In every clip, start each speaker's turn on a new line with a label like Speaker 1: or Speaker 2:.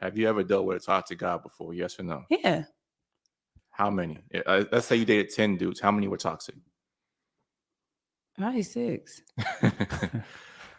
Speaker 1: Have you ever dealt with a toxic guy before? Yes or no?
Speaker 2: Yeah.
Speaker 1: How many? Let's say you dated 10 dudes. How many were toxic?
Speaker 2: Probably 6.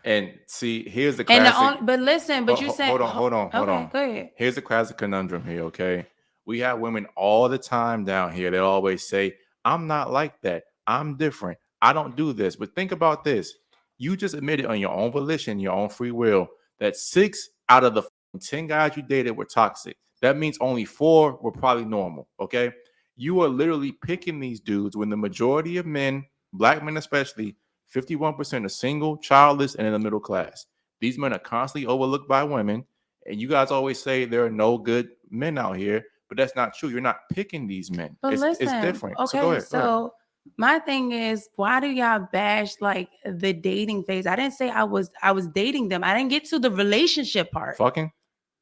Speaker 1: And see, here's the
Speaker 2: And
Speaker 1: classic.
Speaker 2: but listen, but you said
Speaker 1: Hold
Speaker 2: okay,
Speaker 1: on.
Speaker 2: go ahead.
Speaker 1: Here's the classic conundrum here, okay? We have women all the time down here that always say, I'm not like that. I'm different. I don't do this. But think about this. You just admitted on your own volition, your own free will, that 6 out of the 10 guys you dated were toxic. That means only 4 were probably normal, okay? You are literally picking these dudes when the majority of men, black men especially, 51% are single, childless, and in the middle class. These men are constantly overlooked by women. And you guys always say there are no good men out here, but that's not true. You're not picking these men.
Speaker 2: But
Speaker 1: It's different. So go
Speaker 2: okay,
Speaker 1: ahead.
Speaker 2: so my thing is, why do y'all bash like the dating phase? I didn't say I was dating them. I didn't get to the relationship part.
Speaker 1: Fucking?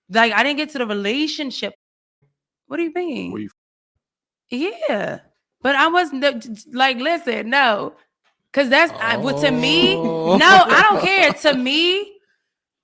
Speaker 2: Like I didn't get to the relationship. What do you mean?
Speaker 1: Were you
Speaker 2: Yeah. But I wasn't like, listen, no. Cause that's to me, no, I don't care. To me,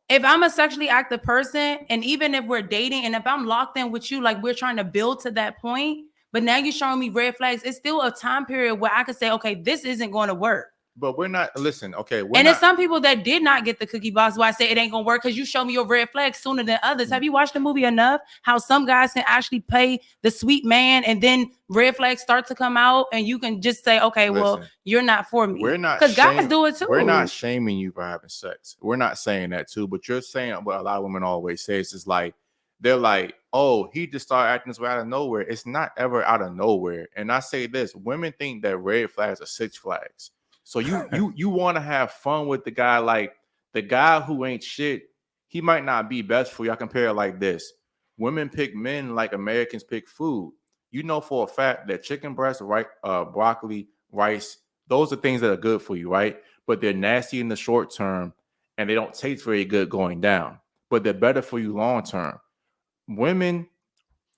Speaker 2: if I'm a sexually active person, and even if we're dating, and if I'm locked in with you, like we're trying to build to that point, but now you're showing me red flags, it's still a time period where I could say, okay, this isn't going to work.
Speaker 1: But we're not, listen, okay.
Speaker 2: It's some people that did not get the cookie box where I say it ain't gonna work because you show me your red flags sooner than others. Have you watched the movie enough? How some guys can actually play the sweet man and then red flags start to come out and you can just say, okay, well, you're not for me.
Speaker 1: We're not,
Speaker 2: because guys do it too.
Speaker 1: We're not shaming you for having sex. We're not saying that too, but you're saying what a lot of women always say. It's just like, they're like, oh, he just started acting this way out of nowhere. It's not ever out of nowhere. And I say this, women think that red flags are Six Flags. So you want to have fun with the guy, like the guy who ain't shit. He might not be best for you. I compare it like this: women pick men like Americans pick food. You know for a fact that chicken breast, right, broccoli, rice, those are things that are good for you, right? But they're nasty in the short term, and they don't taste very good going down. But they're better for you long term. Women,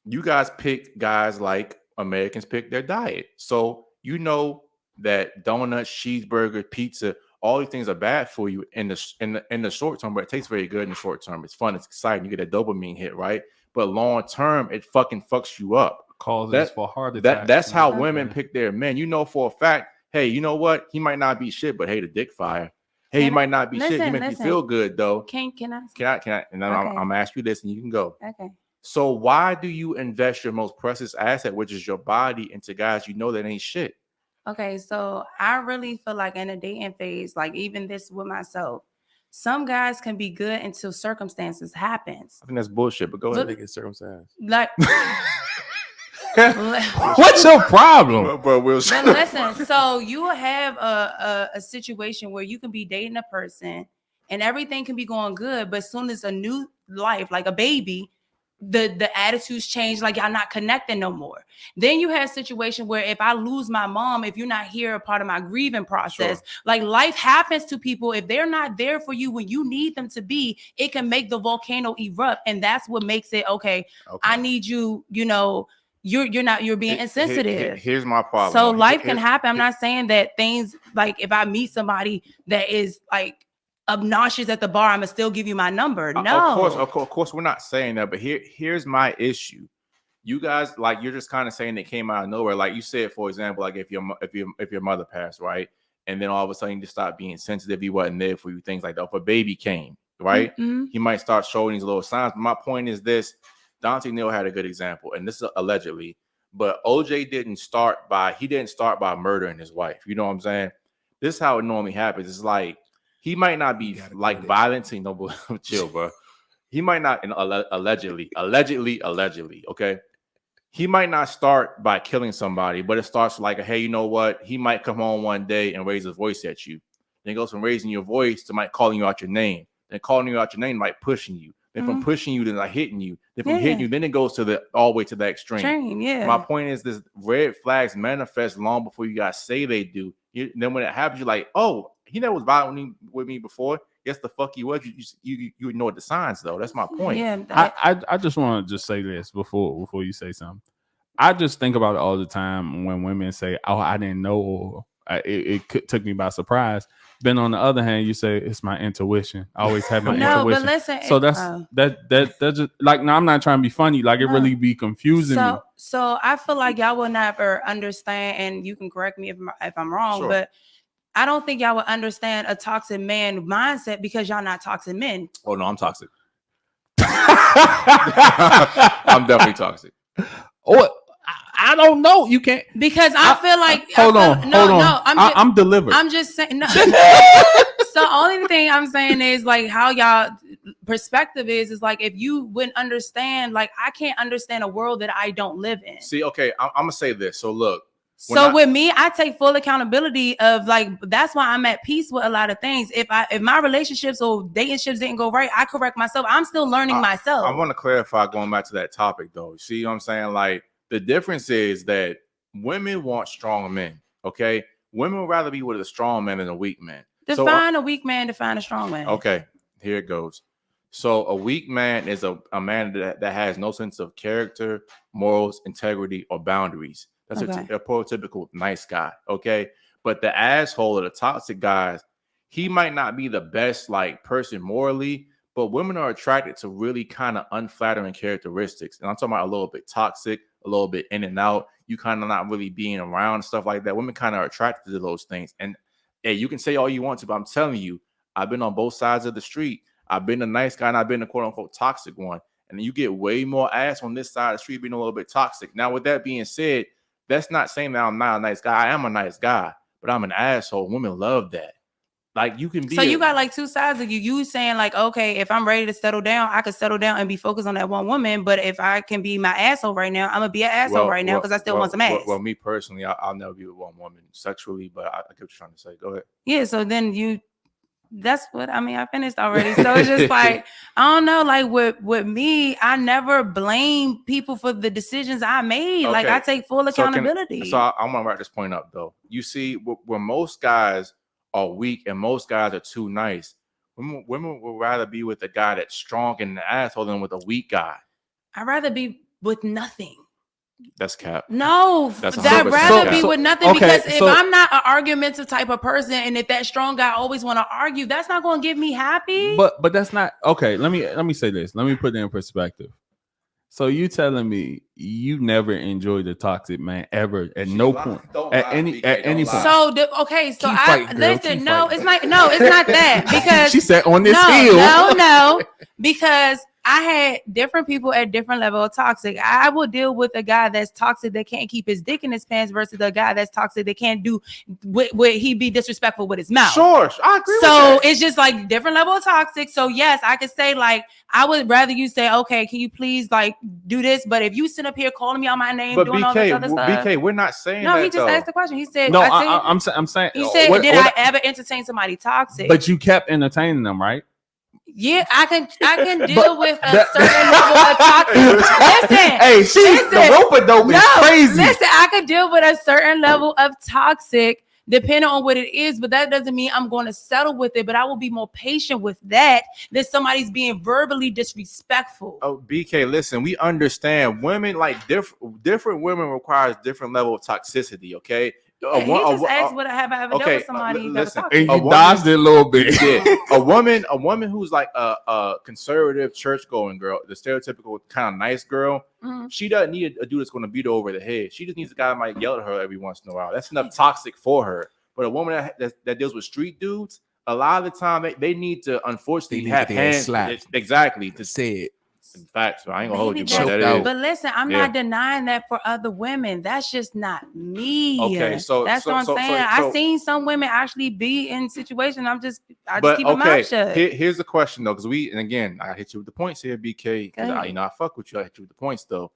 Speaker 1: you guys pick guys like Americans pick their diet. So you know that donuts, cheeseburger, pizza, all these things are bad for you in the short term, but it tastes very good in the short term. It's fun, it's exciting. You get a dopamine hit, right? But long term, it fucking fucks you up.
Speaker 3: Causes for heart attacks.
Speaker 1: That's how women pick their men. You know for a fact, hey, you know what? He might not be shit, but hey, the dick fire. Hey, he might not be shit. He makes you feel good though.
Speaker 2: Can I?
Speaker 1: And then I'm gonna ask you this, and you can go.
Speaker 2: Okay.
Speaker 1: So why do you invest your most precious asset, which is your body, into guys you know that ain't shit?
Speaker 2: Okay, so I really feel like in a dating phase, like even this with myself, some guys can be good until circumstances happens.
Speaker 1: I think that's bullshit, but go ahead. Get circumcised.
Speaker 2: Like,
Speaker 3: what's your problem?
Speaker 1: But
Speaker 2: listen, so you have a situation where you can be dating a person and everything can be going good, but as soon as a new life, like a baby, the attitudes change, like y'all not connecting no more. Then you have a situation where if I lose my mom, if you're not here a part of my grieving process, like life happens to people. If they're not there for you when you need them to be, it can make the volcano erupt. And that's what makes it okay. I need you, you know, you're being insensitive.
Speaker 1: Here's my problem.
Speaker 2: So life can happen. I'm not saying that things like if I meet somebody that is like obnoxious at the bar, I'm gonna still give you my number. No,
Speaker 1: of course, we're not saying that. But here's my issue. You guys, like, you're just kind of saying it came out of nowhere. Like you said, for example, like if your mother passed, right, and then all of a sudden you just stop being sensitive. He wasn't there for you. Things like that. If a baby came, right, he might start showing these little signs. But my point is this: Dante Neal had a good example, and this is allegedly. But OJ didn't start by murdering his wife. You know what I'm saying? This is how it normally happens. It's like, he might not be like violenting, no, chill, bro. He might not, allegedly, okay? He might not start by killing somebody, but it starts like, hey, you know what? He might come home one day and raise his voice at you. Then it goes from raising your voice to might calling you out your name. Then calling you out your name might pushing you. Then from pushing you to like hitting you. Then from hitting you, then it goes to all the way to the extreme. My point is, this red flags manifest long before you guys say they do. Then when it happens, you're like, oh, he never was violent with me before. Yes, the fuck he was. You ignored the signs, though. That's my point.
Speaker 2: Yeah,
Speaker 3: I just want to just say this before you say something. I just think about it all the time when women say, "Oh, I didn't know," or it took me by surprise. Then on the other hand, you say it's my intuition. I always have my
Speaker 2: No,
Speaker 3: intuition.
Speaker 2: but listen.
Speaker 3: So that's that just like, no, I'm not trying to be funny. Like, it really be confusing me.
Speaker 2: So I feel like y'all will never understand, and you can correct me if I'm wrong,
Speaker 1: Sure.
Speaker 2: but I don't think y'all would understand a toxic man mindset because y'all not toxic men.
Speaker 1: Oh no, I'm toxic. I'm definitely toxic.
Speaker 3: Or I don't know. You can't,
Speaker 2: because I feel like
Speaker 3: hold on. I'm delivered.
Speaker 2: I'm just saying. No. So only thing I'm saying is like how y'all perspective is like if you wouldn't understand, like I can't understand a world that I don't live in.
Speaker 1: See, okay, I'm gonna say this. So look.
Speaker 2: So with me, I take full accountability of like that's why I'm at peace with a lot of things. If my relationships or datings didn't go right, I correct myself. I'm still learning myself.
Speaker 1: I want to clarify going back to that topic though. See what I'm saying? Like the difference is that women want strong men. Okay, women would rather be with a strong man than a weak man.
Speaker 2: Define a weak man. Define a strong man.
Speaker 1: Okay, here it goes. So a weak man is a man that has no sense of character, morals, integrity, or boundaries. That's a prototypical nice guy, okay? But the asshole or the toxic guys, he might not be the best like person morally, but women are attracted to really kind of unflattering characteristics. And I'm talking about a little bit toxic, a little bit in and out. You kind of not really being around stuff like that. Women kind of are attracted to those things. And hey, you can say all you want to, but I'm telling you, I've been on both sides of the street. I've been a nice guy and I've been a quote unquote toxic one. And you get way more ass on this side of the street being a little bit toxic. Now, with that being said, that's not saying that I'm not a nice guy. I am a nice guy, but I'm an asshole. Women love that. Like you can be.
Speaker 2: So you got like two sides of you. You saying like, okay, if I'm ready to settle down, I could settle down and be focused on that one woman. But if I can be my asshole right now, I'm gonna be an asshole right now because I still want some ass.
Speaker 1: Well, me personally, I'll never be with one woman sexually, but I get what you're trying to say. Go ahead.
Speaker 2: Yeah. So then that's what I mean. I finished already. So it's just like, I don't know, like with me, I never blame people for the decisions I made. Okay. Like I take full accountability.
Speaker 1: So I want to wrap this point up though. You see, where most guys are weak and most guys are too nice, women would rather be with a guy that's strong and an asshole than with a weak guy.
Speaker 2: I'd rather be with nothing.
Speaker 1: That's cap.
Speaker 2: No, I'd rather be with nothing because if I'm not an argumentative type of person, and if that strong guy always want to argue, that's not going to get me happy.
Speaker 3: But that's not okay. Let me say this. Let me put it in perspective. So you telling me you never enjoyed a toxic man ever at no point at any point?
Speaker 2: So I listen. No, it's not that because
Speaker 3: she said on this hill.
Speaker 2: No, because I had different people at different level of toxic. I will deal with a guy that's toxic that can't keep his dick in his pants versus a guy that's toxic that can't do what he be disrespectful with his mouth.
Speaker 1: Sure, I agree.
Speaker 2: So it's just like different level of toxic. So yes, I could say like I would rather you say, okay, can you please like do this? But if you sit up here calling me out my name, doing all this other stuff,
Speaker 1: BK, we're not saying
Speaker 2: no.
Speaker 1: That,
Speaker 2: he just asked the question. He said,
Speaker 3: no. I'm saying.
Speaker 2: He said, did I ever entertain somebody toxic?
Speaker 3: But you kept entertaining them, right?
Speaker 2: Yeah, I can deal with a certain level of toxic. Listen,
Speaker 3: hey, the rope-a-dope is crazy.
Speaker 2: Listen, I can deal with a certain level of toxic depending on what it is, but that doesn't mean I'm going to settle with it. But I will be more patient with that than somebody's being verbally disrespectful.
Speaker 1: Oh, BK, listen, we understand women like different women requires different level of toxicity. Okay.
Speaker 2: He just asked what have I ever dealt with somebody that was toxic.
Speaker 3: And you dodged it a little bit.
Speaker 1: Yeah. a woman who's like a conservative church going girl, the stereotypical kind of nice girl. Mm-hmm. She doesn't need a dude that's going to beat her over the head. She just needs a guy that might yell at her every once in a while. That's enough toxic for her. But a woman that deals with street dudes, a lot of the time they need to unfortunately have hands exactly to say it. In fact, so I ain't gonna hold you,
Speaker 2: but listen, I'm not denying that for other women. That's just not me.
Speaker 1: Okay, so
Speaker 2: that's what I'm saying. I've seen some women actually be in situations. I just keep my mouth shut.
Speaker 1: Here's the question though, because I hit you with the points here, BK. I fuck with you. I hit you with the points though.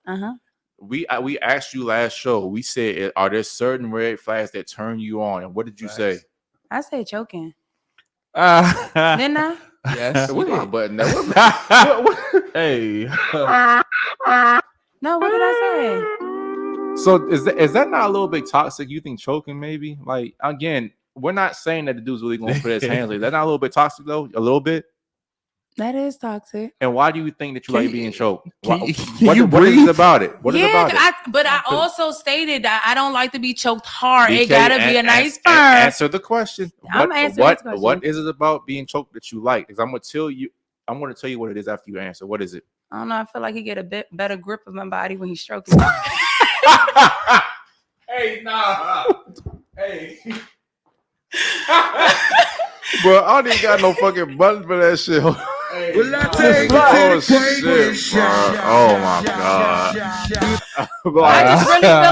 Speaker 1: We asked you last show. We said, are there certain red flags that turn you on? And what did you say?
Speaker 2: I said choking. Didn't I?
Speaker 1: Yes. Where's my button?
Speaker 3: Hey.
Speaker 2: No, what did I
Speaker 1: say? So is that not a little bit toxic? You think choking maybe? Like again, we're not saying that the dude's really gonna put his hands like that. Not a little bit toxic though? A little bit?
Speaker 2: That is toxic.
Speaker 1: And why do you think that you like being choked?
Speaker 3: Can
Speaker 1: What
Speaker 3: you
Speaker 1: is
Speaker 3: breathe?
Speaker 1: it about it? What is it about it?
Speaker 2: But I also stated that I don't like to be choked hard.
Speaker 1: BK,
Speaker 2: It gotta be a nice firm.
Speaker 1: Answer the question.
Speaker 2: I'm answering this question.
Speaker 1: What is it about being choked that you like? Because I'm gonna tell you what it is after you answer. What is it?
Speaker 2: I don't know. I feel like he get a bit better grip of my body when he's stroking me.
Speaker 1: Hey, nah. Hey. Bro, I don't even got no fucking button for that shit. Hey,
Speaker 4: Will I take
Speaker 1: oh,
Speaker 4: it to the
Speaker 1: shit, bro. Oh my god.
Speaker 2: I just really feel like